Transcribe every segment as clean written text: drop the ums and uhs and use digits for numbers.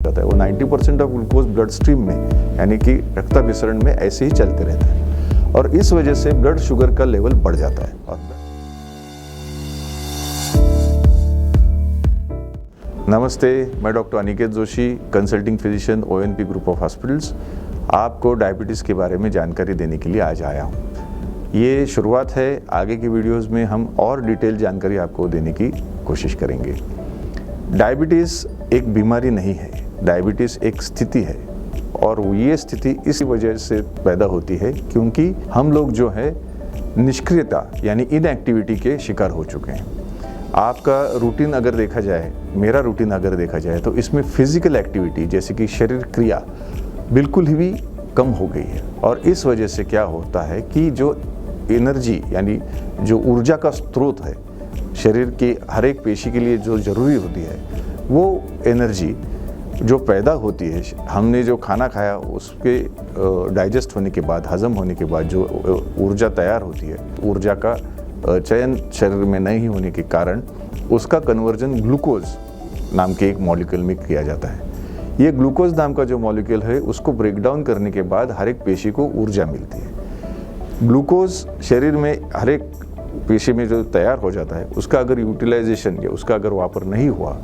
जाता है। वो 90% ऑफ ग्लूकोज ब्लड स्ट्रीम में यानी कि रक्ताभिसरण में ऐसे ही चलते रहता है और इस वजह से ब्लड शुगर का लेवल बढ़ जाता है। नमस्ते, मैं doctor Aniket Joshi, consulting physician, ONP group of hospitals, आपको डायबिटीज़ के बारे में जानकारी देने के लिए आज आया हूँ। ये शुरुआत है, आगे की वीडियोस में हम और डिटेल जानकारी आपको देने की कोशिश करेंगे। डायबिटीज़ एक बीमारी नहीं है, डायबिटीज़ एक स्थिति है और ये स्थिति इसी वजह से पैदा होती है क्योंकि हम लोग जो है निष्क्रियता यानी इनएक्टिविटी के शिकार हो चुके हैं। आपका रूटीन अगर देखा जाए, मेरा रूटीन अगर देखा जाए तो इसमें फिजिकल एक्टिविटी जैसे कि शरीर क्रिया बिल्कुल ही कम हो गई है और इस वजह से क्या होता है कि जो एनर्जी यानी जो ऊर्जा का स्रोत है शरीर की हर एक पेशी के लिए जो ज़रूरी होती है वो एनर्जी जो पैदा होती है, हमने जो खाना खाया उसके डाइजेस्ट होने के बाद, हजम होने के बाद जो ऊर्जा तैयार होती है, ऊर्जा का चयन शरीर में नहीं होने के कारण उसका कन्वर्जन ग्लूकोज नाम के एक मॉलिक्यूल में किया जाता है। ये ग्लूकोज नाम का जो मॉलिक्यूल है उसको ब्रेक डाउन करने के बाद हर एक पेशी को ऊर्जा मिलती है। ग्लूकोज शरीर में हर एक पेशी में जो तैयार हो जाता है उसका अगर यूटिलाइजेशन या उसका अगर वापर नहीं हुआ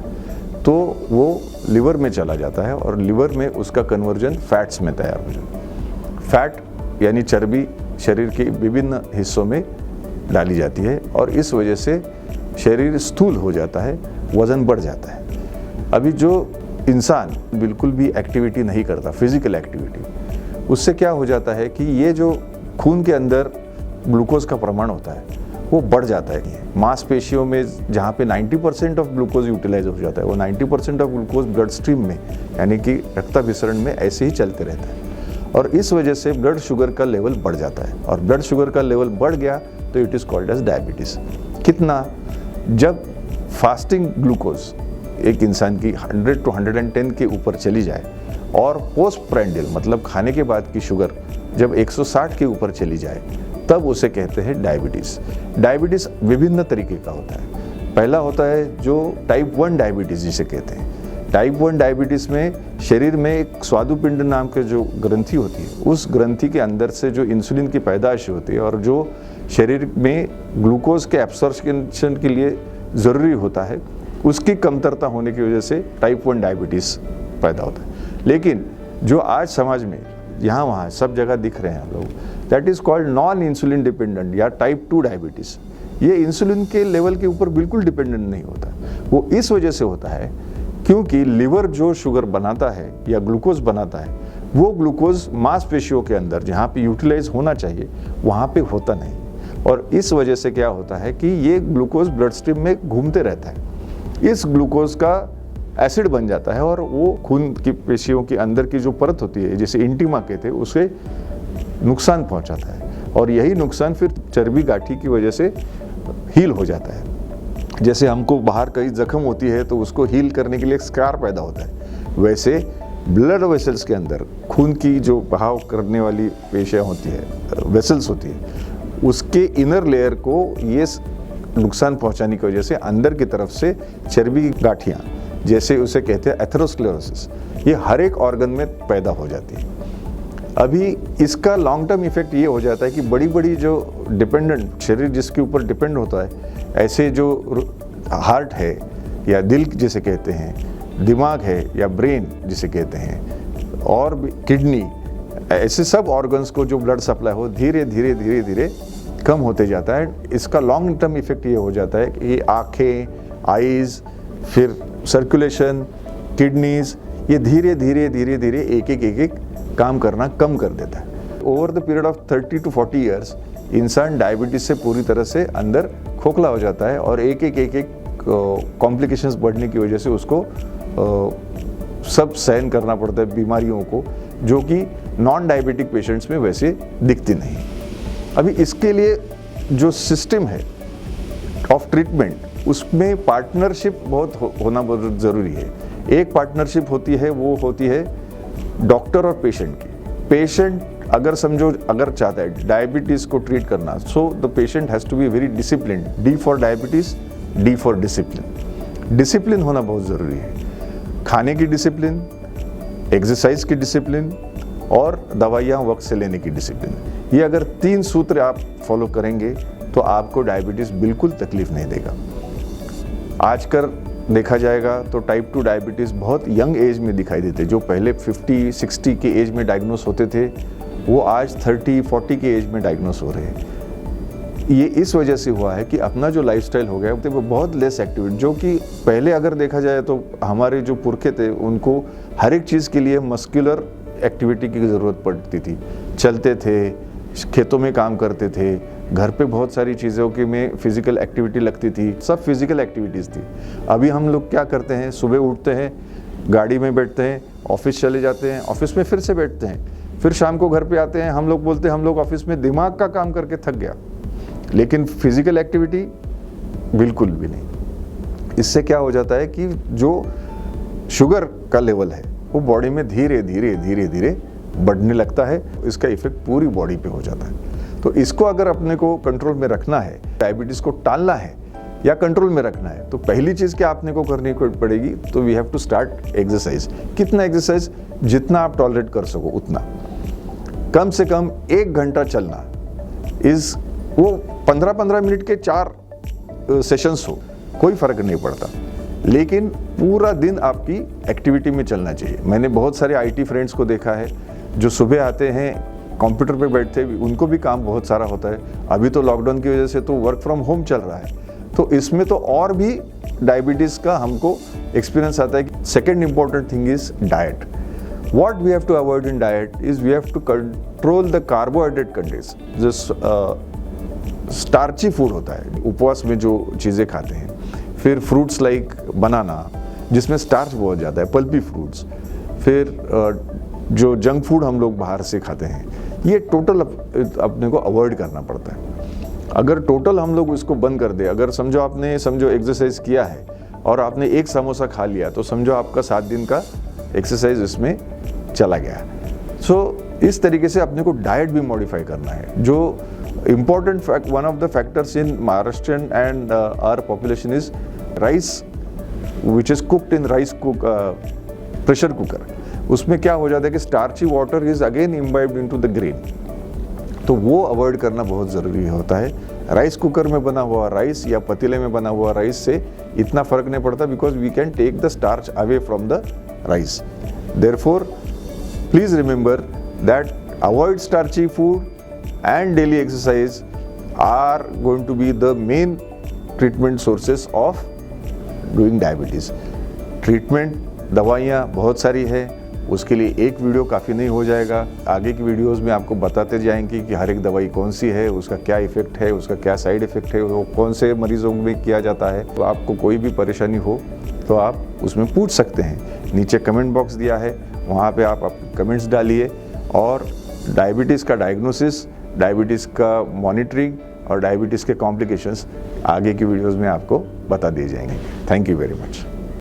तो वो लिवर में चला जाता है और लिवर में उसका कन्वर्जन फैट्स में तैयार हो जाता है। फैट यानी चर्बी शरीर के विभिन्न हिस्सों में डाली जाती है और इस वजह से शरीर स्थूल हो जाता है, वज़न बढ़ जाता है। अभी जो इंसान बिल्कुल भी एक्टिविटी नहीं करता, फिजिकल एक्टिविटी, उससे क्या हो जाता है कि ये जो खून के अंदर ग्लूकोज का प्रमाण होता है वो बढ़ जाता है। मांसपेशियों में जहाँ पे 90% ऑफ ग्लूकोज यूटिलाइज हो जाता है, वो 90% ऑफ ग्लूकोज ब्लड स्ट्रीम में यानी कि रक्ताभिसरण में ऐसे ही चलते रहता है और इस वजह से ब्लड शुगर का लेवल बढ़ जाता है और ब्लड शुगर का लेवल बढ़ गया तो it is called as diabetes. कितना? जब फास्टिंग ग्लूकोज एक इंसान की 100 to 110 के ऊपर चली जाए और पोस्ट प्रेंडियल मतलब खाने के बाद की शुगर जब 160 के ऊपर चली जाए तब उसे कहते हैं डायबिटीज़। डायबिटीज़ विभिन्न तरीके का होता है। पहला होता है जो टाइप 1 डायबिटीज़ जिसे कहते हैं। टाइप 1 डायबिटीज़ में शरीर में एक स्वादुपिंड नाम के जो ग्रंथि होती है, उस ग्रंथि के अंदर से जो इंसुलिन की पैदाइश होती है और जो शरीर में ग्लूकोज के एब्सॉर्प्शन के लिए ज़रूरी होता है, उसकी कमतरता होने की वजह से टाइप 1 डायबिटीज़ पैदा होता है। लेकिन जो आज समाज में यहाँ वहाँ सब जगह दिख रहे हैं लोग, that is called non insulin dependent या टाइप 2 डायबिटीज़। ये इंसुलिन के लेवल के ऊपर बिल्कुल डिपेंडेंट नहीं होता। वो इस वजह से होता है क्योंकि लिवर जो शुगर बनाता है या ग्लूकोज बनाता है वो ग्लूकोज मांसपेशियों के अंदर जहाँ पे यूटिलाइज होना चाहिए वहाँ पे होता नहीं और इस वजह से क्या होता है कि ये ग्लूकोज ब्लड स्ट्रीम में घूमते रहता है। इस ग्लूकोज का एसिड बन जाता है और वो खून की पेशियों के अंदर की जो परत होती है जिसे इंटीमा कहते हैं उसे नुकसान पहुंचाता है और यही नुकसान फिर चर्बी गांठी की वजह से हील हो जाता है। जैसे हमको बाहर कहीं जख्म होती है तो उसको हील करने के लिए एक स्कार पैदा होता है, वैसे ब्लड वेसल्स के अंदर खून की जो बहाव करने वाली पेशियाँ होती है, वेसल्स होती है, उसके इनर लेयर को ये नुकसान पहुंचाने की वजह से अंदर की तरफ से चर्बी की गांठियाँ जैसे उसे कहते हैं एथेरोस्क्लेरोसिस, ये हर एक ऑर्गन में पैदा हो जाती है। अभी इसका लॉन्ग टर्म इफेक्ट ये हो जाता है कि बड़ी बड़ी जो डिपेंडेंट शरीर जिसके ऊपर डिपेंड होता है, ऐसे जो हार्ट है या दिल जिसे कहते हैं, दिमाग है या ब्रेन जिसे कहते हैं और किडनी, ऐसे सब ऑर्गन्स को जो ब्लड सप्लाई हो धीरे धीरे धीरे धीरे कम होते जाता है। इसका लॉन्ग टर्म इफेक्ट ये हो जाता है कि आँखें, आईज, फिर सर्कुलेशन, किडनीज, ये धीरे धीरे धीरे धीरे एक एक काम करना कम कर देता है। Over the period of 30 to 40 years इंसान डायबिटीज़ से पूरी तरह से अंदर खोखला हो जाता है और एक एक कॉम्प्लिकेशंस बढ़ने की वजह से उसको सब सहन करना पड़ता है बीमारियों को, जो कि नॉन डायबिटिक पेशेंट्स में वैसे दिखती नहीं। अभी इसके लिए जो सिस्टम है ऑफ ट्रीटमेंट उसमें पार्टनरशिप होना बहुत ज़रूरी है। एक पार्टनरशिप होती है, वो होती है डॉक्टर और पेशेंट की। पेशेंट अगर समझो अगर चाहता है डायबिटीज़ को ट्रीट करना, so the patient has to be very discipline. D for diabetes, D for discipline. Discipline होना बहुत ज़रूरी है। खाने की डिसिप्लिन, एक्सरसाइज की डिसिप्लिन और दवाइयाँ वक्त से लेने की डिसिप्लिन। ये अगर 3 सूत्र आप फॉलो करेंगे तो आपको डायबिटीज़ बिल्कुल तकलीफ नहीं देगा। आजकल देखा जाएगा तो टाइप 2 डायबिटीज़ बहुत यंग एज में दिखाई देते। जो पहले 50-60 के एज में डायग्नोस होते थे वो आज 30-40 के एज में डायग्नोस हो रहे हैं। ये इस वजह से हुआ है कि अपना जो लाइफस्टाइल हो गया वो बहुत लेस एक्टिविटी, जो कि पहले अगर देखा जाए तो हमारे जो पुरखे थे उनको हर एक चीज़ के लिए मस्कुलर एक्टिविटी की ज़रूरत पड़ती थी। चलते थे, खेतों में काम करते थे, घर पे बहुत सारी चीज़ों के में फिज़िकल एक्टिविटी लगती थी, सब फिज़िकल एक्टिविटीज़ थी। अभी हम लोग क्या करते हैं, सुबह उठते हैं, गाड़ी में बैठते हैं, ऑफिस चले जाते हैं, ऑफिस में फिर से बैठते हैं, फिर शाम को घर पे आते हैं, हम लोग बोलते हैं हम लोग ऑफिस में दिमाग का काम करके थक गया, लेकिन फिज़िकल एक्टिविटी बिल्कुल भी नहीं। इससे क्या हो जाता है कि जो शुगर का लेवल है वो बॉडी में धीरे धीरे धीरे धीरे बढ़ने लगता है। इसका इफेक्ट पूरी बॉडी पे हो जाता है। तो इसको अगर अपने को कंट्रोल में रखना है, डायबिटीज़ को टालना है या कंट्रोल में रखना है, तो पहली चीज़ क्या आपने को करनी पड़ेगी, तो we have to start exercise. कितना एक्सरसाइज? जितना आप टॉलरेट कर सको उतना। कम से कम 1 घंटा चलना, वो 15-15 मिनट के 4 सेशंस हो, कोई फ़र्क नहीं पड़ता, लेकिन पूरा दिन आपकी एक्टिविटी में चलना चाहिए। मैंने बहुत सारे IT फ्रेंड्स को देखा है जो सुबह आते हैं, कंप्यूटर पे बैठते, उनको भी काम बहुत सारा होता है। अभी तो लॉकडाउन की वजह से तो वर्क फ्रॉम होम चल रहा है, तो इसमें तो और भी डायबिटीज़ का हमको एक्सपीरियंस आता है। Second important thing is diet. What we have to avoid in diet is we have to control the carbohydrate content. जो स्टार्ची फूड होता है, उपवास में जो चीज़ें खाते हैं, फिर फ्रूट्स लाइक बनाना जिसमें स्टार्च बहुत ज़्यादा है, पल्पी फ्रूट्स, फिर जो जंक फूड हम लोग बाहर से खाते हैं, ये टोटल अपने को अवॉइड करना पड़ता है। अगर टोटल हम लोग इसको बंद कर दे, अगर समझो एक्सरसाइज किया है और आपने 1 समोसा खा लिया, तो समझो आपका 7 दिन का एक्सरसाइज इसमें चला गया। इस तरीके से अपने को डाइट भी मॉडिफाई करना है। जो important fact, one of the factors in Maharashtrian and our population is rice which is cooked in pressure cooker. उसमें क्या हो जाता है कि starchy water is again imbibed into the grain, तो वो अवॉइड करना बहुत ज़रूरी होता है। राइस कुकर में बना हुआ राइस या पतीले में बना हुआ राइस से इतना फ़र्क नहीं पड़ता, because we can take the starch away from the rice. Therefore, please remember that avoid starchy food and daily exercise are going to be the main treatment sources of doing diabetes. Treatment दवाइयाँ बहुत सारी है, उसके लिए एक video काफ़ी नहीं हो जाएगा। आगे की वीडियोस में आपको बताते जाएंगे कि हर एक दवाई कौन सी है, उसका क्या इफ़ेक्ट है, उसका क्या साइड इफ़ेक्ट है, वो कौन से मरीजों में किया जाता है। तो आपको कोई भी परेशानी हो तो आप उसमें पूछ सकते हैं। नीचे कमेंट बॉक्स दिया है, वहाँ पे आप कमेंट्स डालिए और डायबिटीज़ का डायग्नोसिस, डायबिटीज़ का मॉनिटरिंग और डायबिटीज़ के कॉम्प्लिकेशंस आगे की वीडियोज़ में आपको बता दिए जाएंगे। Thank you very much.